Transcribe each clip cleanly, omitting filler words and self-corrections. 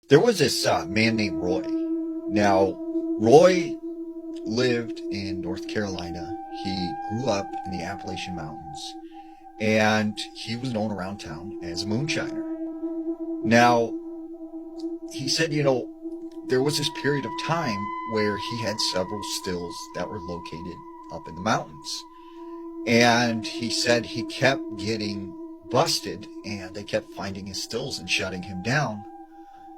There was this man named Roy. Now, Roy lived in North Carolina. He grew up in the Appalachian Mountains, and he was known around town as a moonshiner. Now, he said, there was this period of time where he had several stills that were located up in the mountains. And he said he kept getting busted, and they kept finding his stills and shutting him down.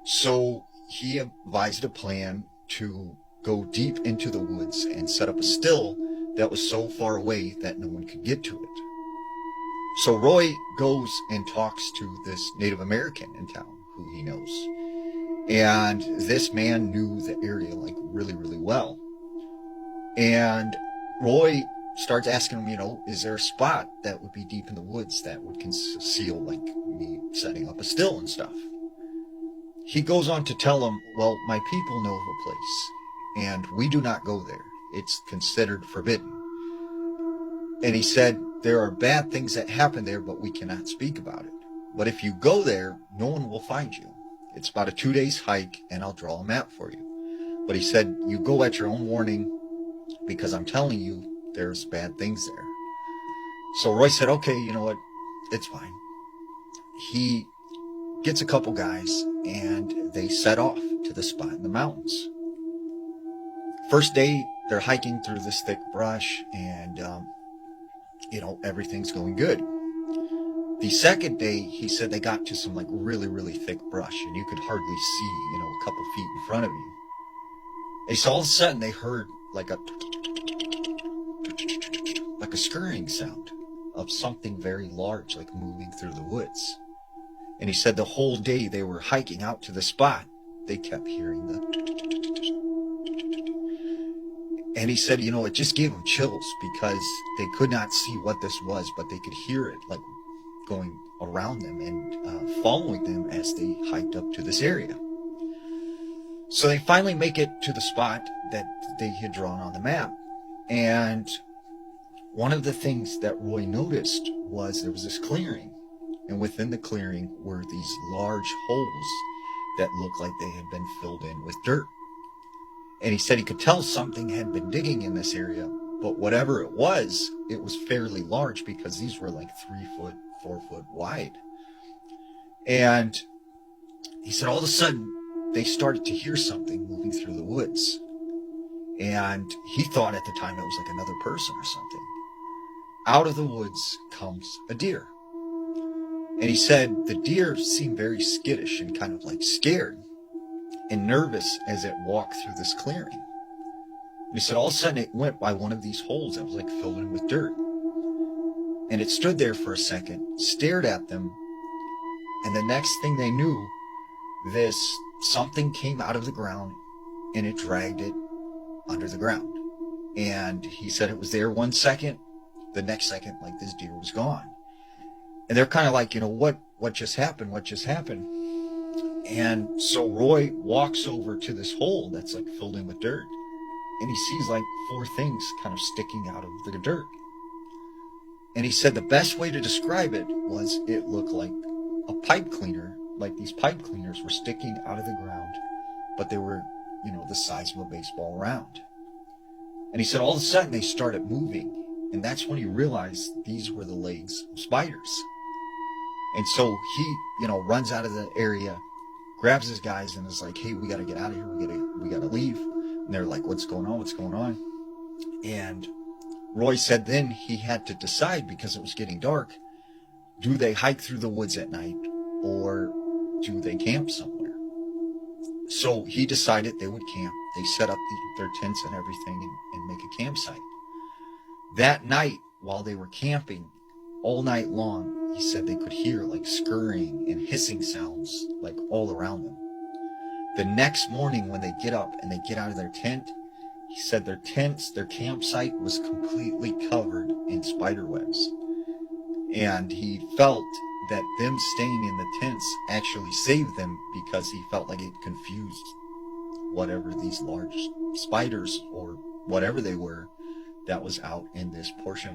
So he advised a plan to go deep into the woods and set up a still that was so far away that no one could get to it. So Roy goes and talks to this Native American in town who he knows. And this man knew the area like really, really well. And Roy starts asking him, is there a spot that would be deep in the woods that would conceal like me setting up a still and stuff? He goes on to tell him, well, my people know of a place, and we do not go there. It's considered forbidden. And he said, there are bad things that happen there, but we cannot speak about it. But if you go there, no one will find you. It's about a 2 days hike, and I'll draw a map for you. But he said, you go at your own warning, because I'm telling you, there's bad things there. So Roy said, okay, you know what? It's fine. He gets a couple guys, and they set off to the spot in the mountains. First day, they're hiking through this thick brush, and, everything's going good. The second day, he said they got to some, like, really, really thick brush, and you could hardly see, a couple feet in front of you. And so all of a sudden, they heard, like a scurrying sound of something very large, like moving through the woods. And he said the whole day they were hiking out to the spot, they kept hearing the... And he said, it just gave them chills because they could not see what this was, but they could hear it like going around them and following them as they hiked up to this area. So they finally make it to the spot that they had drawn on the map. And one of the things that Roy noticed was there was this clearing. And within the clearing were these large holes that looked like they had been filled in with dirt. And he said he could tell something had been digging in this area, but whatever it was fairly large because these were like 3 foot, 4 foot wide. And he said all of a sudden they started to hear something moving through the woods. And he thought at the time it was like another person or something. Out of the woods comes a deer. And he said the deer seemed very skittish and kind of like scared and nervous as it walked through this clearing. And he said all of a sudden it went by one of these holes that was like filled in with dirt. And it stood there for a second, stared at them, and the next thing they knew, this something came out of the ground and it dragged it under the ground. And he said it was there 1 second, the next second, like this deer was gone. And they're kind of like, what just happened? What just happened? And so Roy walks over to this hole that's like filled in with dirt. And he sees like 4 things kind of sticking out of the dirt. And he said the best way to describe it was it looked like a pipe cleaner. Like these pipe cleaners were sticking out of the ground, but they were, the size of a baseball round. And he said all of a sudden they started moving. And that's when he realized these were the legs of spiders. And so he, runs out of the area, grabs his guys and is like, hey, we got to get out of here. We got to leave. And they're like, what's going on? What's going on? And Roy said then he had to decide because it was getting dark. Do they hike through the woods at night or do they camp somewhere? So he decided they would camp. They set up their tents and everything and make a campsite. That night, while they were camping, all night long, he said they could hear like scurrying and hissing sounds like all around them. The next morning when they get up and they get out of their tent, he said their campsite was completely covered in spider webs. And he felt that them staying in the tents actually saved them because he felt like it confused whatever these large spiders or whatever they were that was out in this portion